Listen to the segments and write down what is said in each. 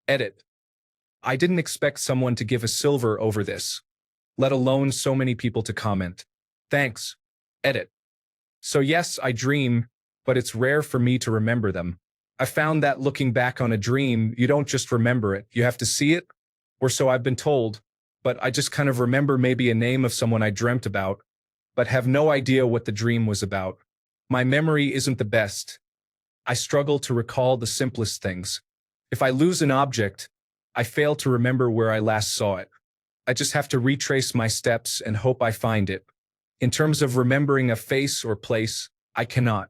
Edit. I didn't expect someone to give a silver over this, let alone so many people to comment. Thanks. Edit. So yes, I dream, but it's rare for me to remember them. I found that looking back on a dream, you don't just remember it, you have to see it, or so I've been told, but I just kind of remember maybe a name of someone I dreamt about, but have no idea what the dream was about. My memory isn't the best. I struggle to recall the simplest things. If I lose an object, I fail to remember where I last saw it. I just have to retrace my steps and hope I find it. In terms of remembering a face or place, I cannot.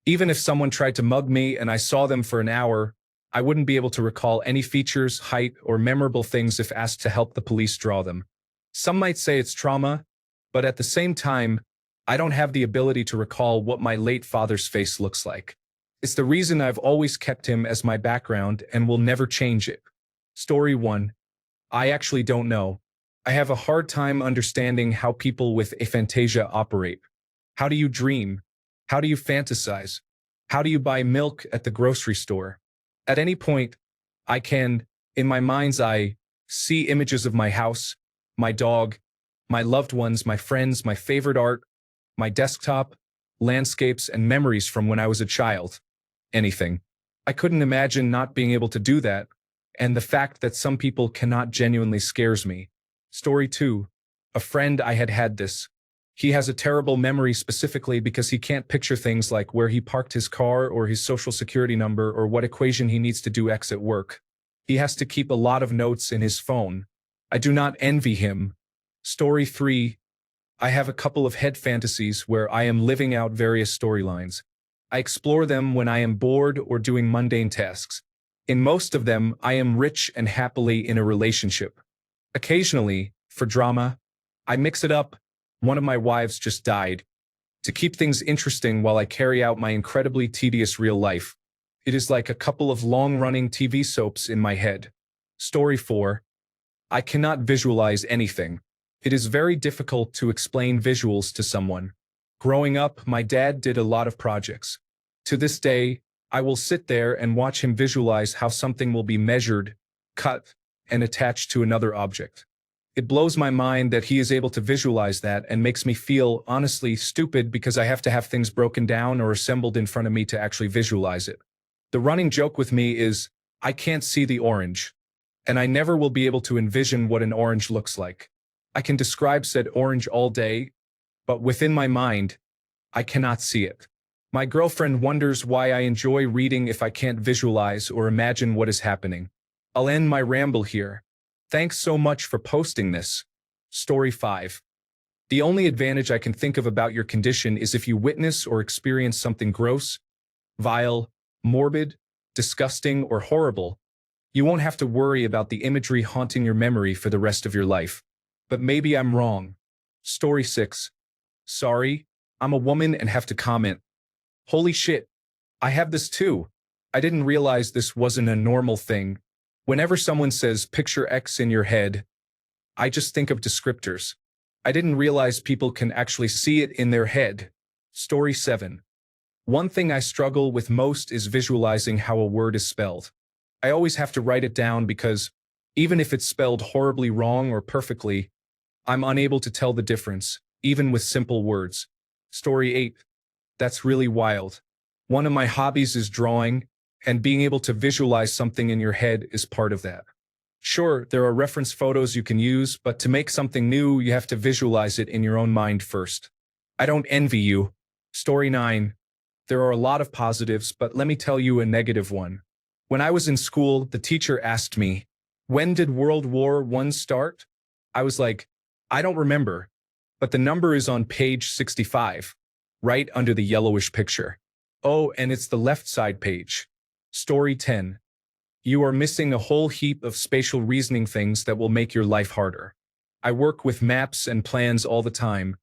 Even if someone tried to mug me and I saw them for an hour, I wouldn't be able to recall any features, height, or memorable things if asked to help the police draw them. Some might say it's trauma, but at the same time, I don't have the ability to recall what my late father's face looks like. It's the reason I've always kept him as my background and will never change it. Story 1. I actually don't know. I have a hard time understanding how people with aphantasia operate. How do you dream? How do you fantasize? How do you buy milk at the grocery store? At any point, I can, in my mind's eye, see images of my house, my dog, my loved ones, my friends, my favorite art, my desktop, landscapes, and memories from when I was a child. Anything. I couldn't imagine not being able to do that, and the fact that some people cannot genuinely scares me. Story 2. A friend I had this. He has a terrible memory specifically because he can't picture things like where he parked his car or his social security number or what equation he needs to do X at work. He has to keep a lot of notes in his phone. I do not envy him. Story 3. I have a couple of head fantasies where I am living out various storylines. I explore them when I am bored or doing mundane tasks. In most of them, I am rich and happily in a relationship. Occasionally, for drama, I mix it up. One of my wives just died. To keep things interesting while I carry out my incredibly tedious real life. It is like a couple of long-running TV soaps in my head. Story 4. I cannot visualize anything. It is very difficult to explain visuals to someone. Growing up, my dad did a lot of projects. To this day, I will sit there and watch him visualize how something will be measured, cut, and attached to another object. It blows my mind that he is able to visualize that and makes me feel, honestly, stupid because I have to have things broken down or assembled in front of me to actually visualize it. The running joke with me is, I can't see the orange, and I never will be able to envision what an orange looks like. I can describe said orange all day, but within my mind, I cannot see it. My girlfriend wonders why I enjoy reading if I can't visualize or imagine what is happening. I'll end my ramble here. Thanks so much for posting this. Story 5. The only advantage I can think of about your condition is if you witness or experience something gross, vile, morbid, disgusting, or horrible. You won't have to worry about the imagery haunting your memory for the rest of your life. But maybe I'm wrong. Story 6. Sorry, I'm a woman and have to comment. Holy shit, I have this too. I didn't realize this wasn't a normal thing. Whenever someone says picture X in your head, I just think of descriptors. I didn't realize people can actually see it in their head. Story 7. One thing I struggle with most is visualizing how a word is spelled. I always have to write it down because, even if it's spelled horribly wrong or perfectly, I'm unable to tell the difference, even with simple words. Story 8. That's really wild. One of my hobbies is drawing, and being able to visualize something in your head is part of that. Sure, there are reference photos you can use, but to make something new, you have to visualize it in your own mind first. I don't envy you. Story 9. There are a lot of positives, but let me tell you a negative one. When I was in school, the teacher asked me, "When did World War I start?" I was like, "I don't remember, but the number is on page 65, right under the yellowish picture. Oh, and it's the left side page." Story 10. You are missing a whole heap of spatial reasoning things that will make your life harder. I work with maps and plans all the time.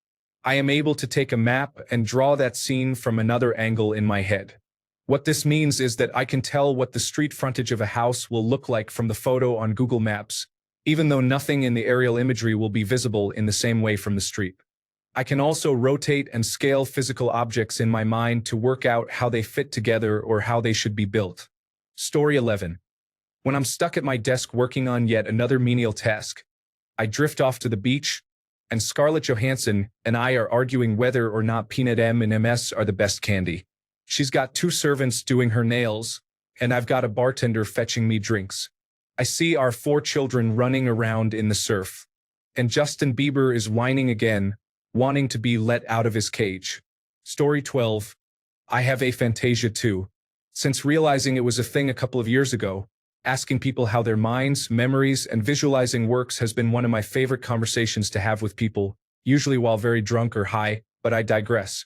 I am able to take a map and draw that scene from another angle in my head. What this means is that I can tell what the street frontage of a house will look like from the photo on Google Maps, even though nothing in the aerial imagery will be visible in the same way from the street. I can also rotate and scale physical objects in my mind to work out how they fit together or how they should be built. Story 11. When I'm stuck at my desk working on yet another menial task, I drift off to the beach, and Scarlett Johansson and I are arguing whether or not peanut M&Ms are the best candy. She's got two servants doing her nails, and I've got a bartender fetching me drinks. I see our four children running around in the surf, and Justin Bieber is whining again, wanting to be let out of his cage. Story 12. I have aphantasia too. Since realizing it was a thing a couple of years ago, asking people how their minds, memories, and visualizing works has been one of my favorite conversations to have with people, usually while very drunk or high, but I digress.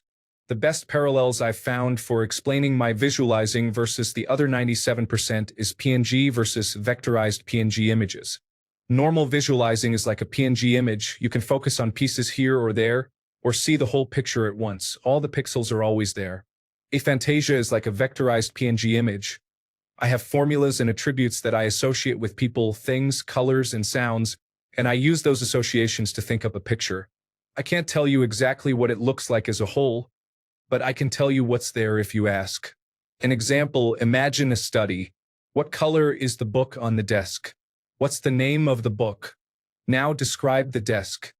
The best parallels I've found for explaining my visualizing versus the other 97% is PNG versus vectorized PNG images. Normal visualizing is like a PNG image. You can focus on pieces here or there, or see the whole picture at once. All the pixels are always there. Aphantasia is like a vectorized PNG image. I have formulas and attributes that I associate with people, things, colors, and sounds, and I use those associations to think up a picture. I can't tell you exactly what it looks like as a whole, but I can tell you what's there if you ask. An example, imagine a study. What color is the book on the desk? What's the name of the book? Now describe the desk.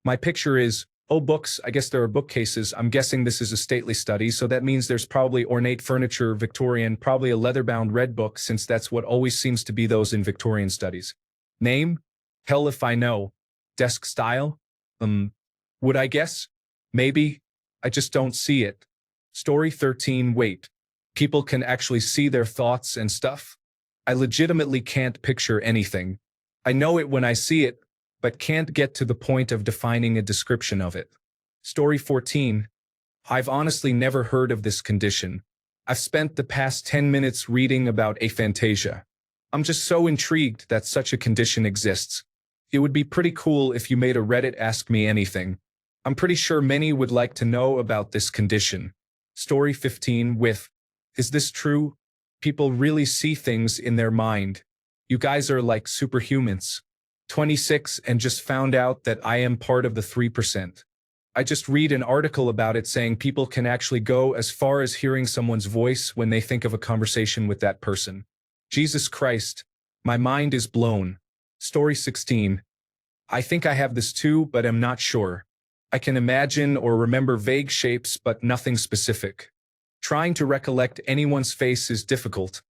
My picture is, oh, books, I guess there are bookcases. I'm guessing this is a stately study, so that means there's probably ornate furniture, Victorian, probably a leather-bound red book, since that's what always seems to be those in Victorian studies. Name? Hell if I know. Desk style? Would I guess? Maybe. I just don't see it. Story 13, wait. People can actually see their thoughts and stuff? I legitimately can't picture anything. I know it when I see it, but can't get to the point of defining a description of it. Story 14. I've honestly never heard of this condition. I've spent the past 10 minutes reading about aphantasia. I'm just so intrigued that such a condition exists. It would be pretty cool if you made a Reddit Ask Me Anything. I'm pretty sure many would like to know about this condition. Story 15 with, is this true? People really see things in their mind. You guys are like superhumans. 26 and just found out that I am part of the 3%. I just read an article about it saying people can actually go as far as hearing someone's voice when they think of a conversation with that person. Jesus Christ, my mind is blown. Story 16. I think I have this too, but I'm not sure. I can imagine or remember vague shapes, but nothing specific. Trying to recollect anyone's face is difficult,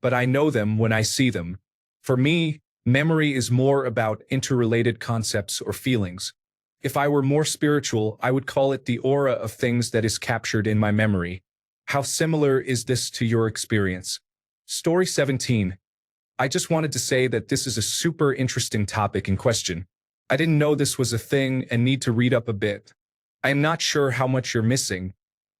but I know them when I see them. For me, memory is more about interrelated concepts or feelings. If I were more spiritual, I would call it the aura of things that is captured in my memory. How similar is this to your experience? Story 17. I just wanted to say that this is a super interesting topic in question. I didn't know this was a thing and need to read up a bit. I am not sure how much you're missing.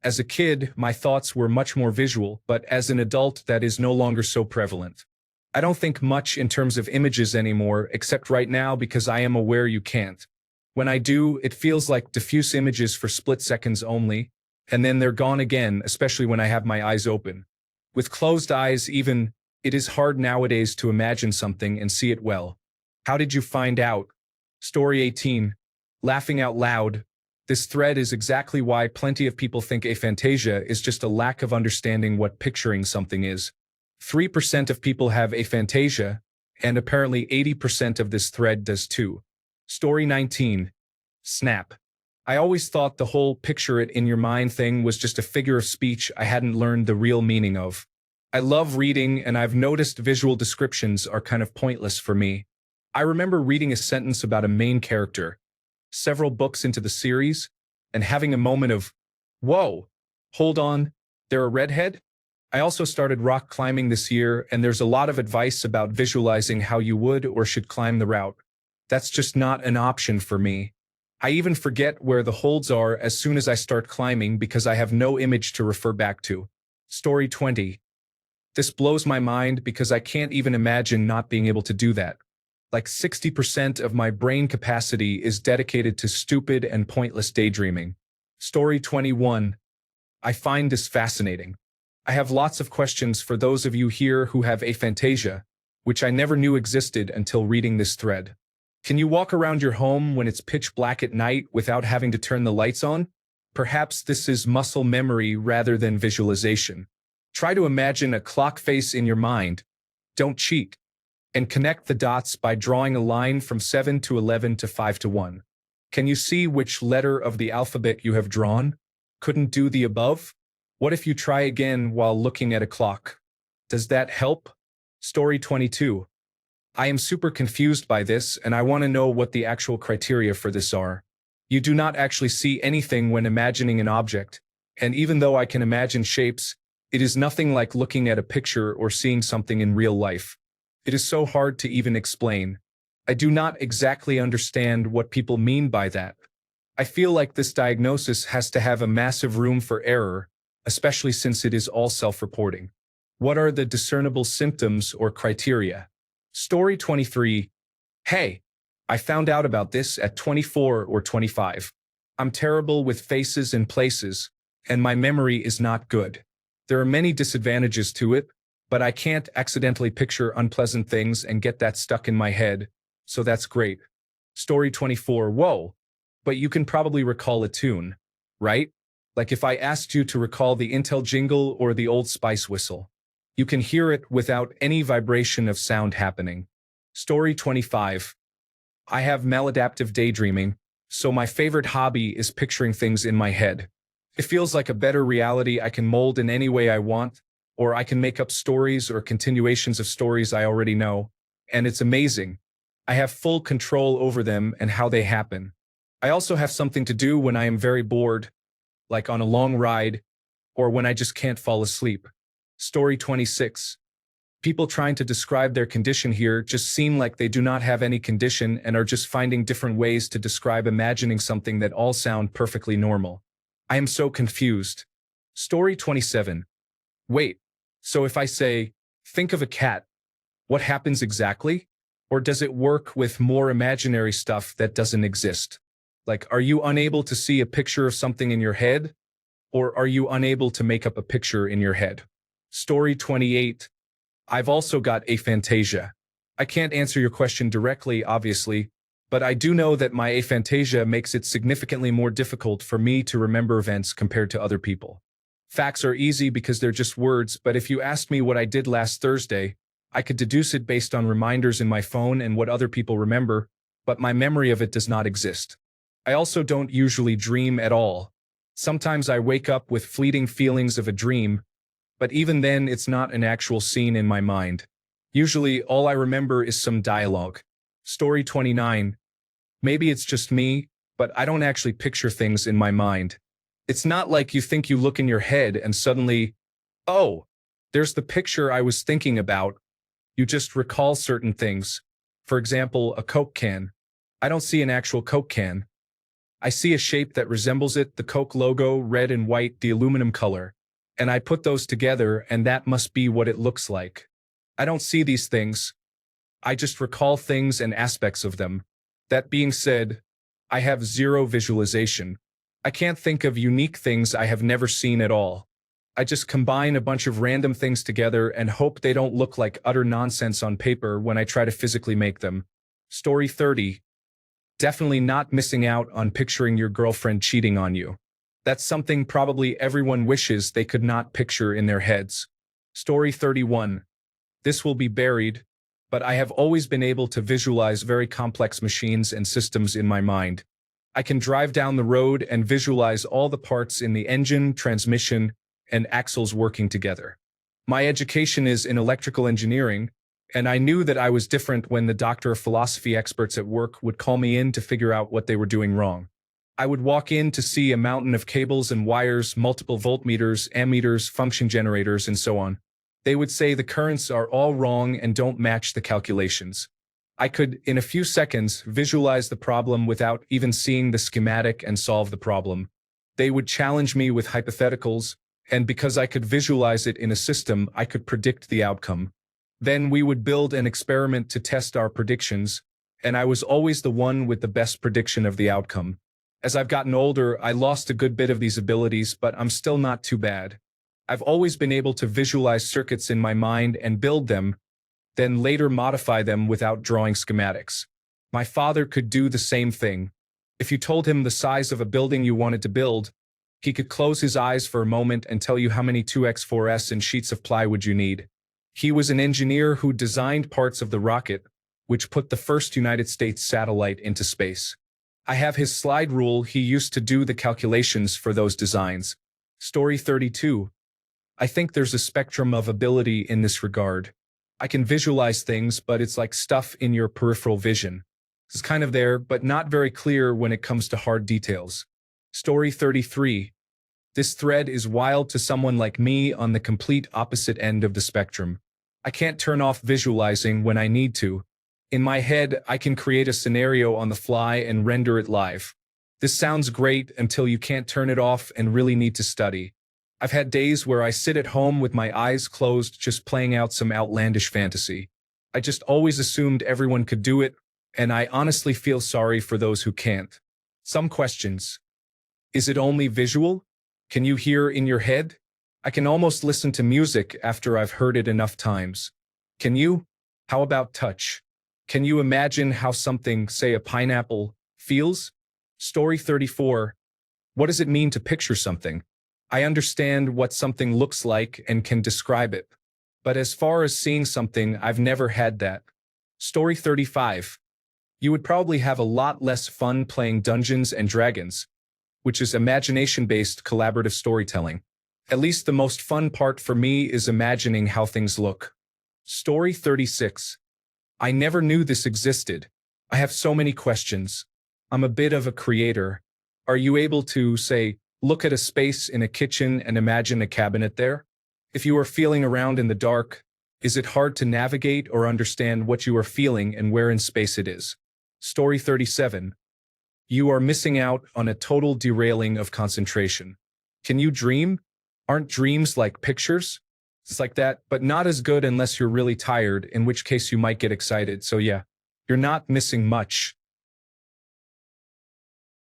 As a kid, my thoughts were much more visual, but as an adult, that is no longer so prevalent. I don't think much in terms of images anymore, except right now because I am aware you can't. When I do, it feels like diffuse images for split seconds only, and then they're gone again, especially when I have my eyes open. With closed eyes even, it is hard nowadays to imagine something and see it well. How did you find out? Story 18. Laughing out loud. This thread is exactly why plenty of people think aphantasia is just a lack of understanding what picturing something is. 3% of people have aphantasia, and apparently 80% of this thread does too. Story 19. Snap. I always thought the whole picture it in your mind thing was just a figure of speech I hadn't learned the real meaning of. I love reading, and I've noticed visual descriptions are kind of pointless for me. I remember reading a sentence about a main character, several books into the series, and having a moment of, whoa, hold on, they're a redhead? I also started rock climbing this year, and there's a lot of advice about visualizing how you would or should climb the route. That's just not an option for me. I even forget where the holds are as soon as I start climbing because I have no image to refer back to. Story 20. This blows my mind because I can't even imagine not being able to do that. Like 60% of my brain capacity is dedicated to stupid and pointless daydreaming. Story 21. I find this fascinating. I have lots of questions for those of you here who have aphantasia, which I never knew existed until reading this thread. Can you walk around your home when it's pitch black at night without having to turn the lights on? Perhaps this is muscle memory rather than visualization. Try to imagine a clock face in your mind. Don't cheat. and connect the dots by drawing a line from 7 to 11 to 5 to 1. Can you see which letter of the alphabet you have drawn? Couldn't do the above? What if you try again while looking at a clock? Does that help? Story 22. I am super confused by this and I want to know what the actual criteria for this are. You do not actually see anything when imagining an object, and even though I can imagine shapes, it is nothing like looking at a picture or seeing something in real life. It is so hard to even explain. I do not exactly understand what people mean by that. I feel like this diagnosis has to have a massive room for error, especially since it is all self-reporting. What are the discernible symptoms or criteria? Story 23. Hey, I found out about this at 24 or 25. I'm terrible with faces and places, and my memory is not good. There are many disadvantages to it, but I can't accidentally picture unpleasant things and get that stuck in my head, so that's great. Story 24. Whoa, but you can probably recall a tune, right? Like if I asked you to recall the Intel jingle or the Old Spice whistle. You can hear it without any vibration of sound happening. Story 25. I have maladaptive daydreaming, so my favorite hobby is picturing things in my head. It feels like a better reality I can mold in any way I want, or I can make up stories or continuations of stories I already know, and it's amazing. I have full control over them and how they happen. I also have something to do when I am very bored, like on a long ride, or when I just can't fall asleep. Story 26. People trying to describe their condition here just seem like they do not have any condition and are just finding different ways to describe imagining something that all sound perfectly normal. I am so confused. Story 27. Wait, so if I say, think of a cat, what happens exactly? Or does it work with more imaginary stuff that doesn't exist? Like, are you unable to see a picture of something in your head? Or are you unable to make up a picture in your head? Story 28. I've also got aphantasia. I can't answer your question directly, obviously, but I do know that my aphantasia makes it significantly more difficult for me to remember events compared to other people. Facts are easy because they're just words, but if you asked me what I did last Thursday, I could deduce it based on reminders in my phone and what other people remember, but my memory of it does not exist. I also don't usually dream at all. Sometimes I wake up with fleeting feelings of a dream, but even then it's not an actual scene in my mind. Usually all I remember is some dialogue. Story 29. Maybe it's just me, but I don't actually picture things in my mind. It's not like you think you look in your head and suddenly, oh, there's the picture I was thinking about. You just recall certain things. For example, a Coke can. I don't see an actual Coke can. I see a shape that resembles it, the Coke logo, red and white, the aluminum color. And I put those together and that must be what it looks like. I don't see these things. I just recall things and aspects of them. That being said, I have zero visualization. I can't think of unique things I have never seen at all. I just combine a bunch of random things together and hope they don't look like utter nonsense on paper when I try to physically make them. Story 30. Definitely not missing out on picturing your girlfriend cheating on you. That's something probably everyone wishes they could not picture in their heads. Story 31. This will be buried, but I have always been able to visualize very complex machines and systems in my mind. I can drive down the road and visualize all the parts in the engine, transmission, and axles working together. My education is in electrical engineering, and I knew that I was different when the Doctor of Philosophy experts at work would call me in to figure out what they were doing wrong. I would walk in to see a mountain of cables and wires, multiple voltmeters, ammeters, function generators, and so on. They would say the currents are all wrong and don't match the calculations. I could, in a few seconds, visualize the problem without even seeing the schematic and solve the problem. They would challenge me with hypotheticals, and because I could visualize it in a system, I could predict the outcome. Then we would build an experiment to test our predictions, and I was always the one with the best prediction of the outcome. As I've gotten older, I lost a good bit of these abilities, but I'm still not too bad. I've always been able to visualize circuits in my mind and build them, then later modify them without drawing schematics. My father could do the same thing. If you told him the size of a building you wanted to build, he could close his eyes for a moment and tell you how many 2x4s and sheets of plywood you need. He was an engineer who designed parts of the rocket, which put the first United States satellite into space. I have his slide rule. He used to do the calculations for those designs. Story 32. I think there's a spectrum of ability in this regard. I can visualize things, but it's like stuff in your peripheral vision. It's kind of there, but not very clear when it comes to hard details. Story 33. This thread is wild to someone like me on the complete opposite end of the spectrum. I can't turn off visualizing when I need to. In my head, I can create a scenario on the fly and render it live. This sounds great until you can't turn it off and really need to study. I've had days where I sit at home with my eyes closed just playing out some outlandish fantasy. I just always assumed everyone could do it, and I honestly feel sorry for those who can't. Some questions. Is it only visual? Can you hear in your head? I can almost listen to music after I've heard it enough times. Can you? How about touch? Can you imagine how something, say a pineapple, feels? Story 34. What does it mean to picture something? I understand what something looks like and can describe it. But as far as seeing something, I've never had that. Story 35. You would probably have a lot less fun playing Dungeons and Dragons, which is imagination-based collaborative storytelling. At least the most fun part for me is imagining how things look. Story 36. I never knew this existed. I have so many questions. I'm a bit of a creator. Are you able to, say, look at a space in a kitchen and imagine a cabinet there? If you are feeling around in the dark, is it hard to navigate or understand what you are feeling and where in space it is? Story 37. You are missing out on a total derailing of concentration. Can you dream? Aren't dreams like pictures? It's like that, but not as good unless you're really tired, in which case you might get excited. So yeah, you're not missing much.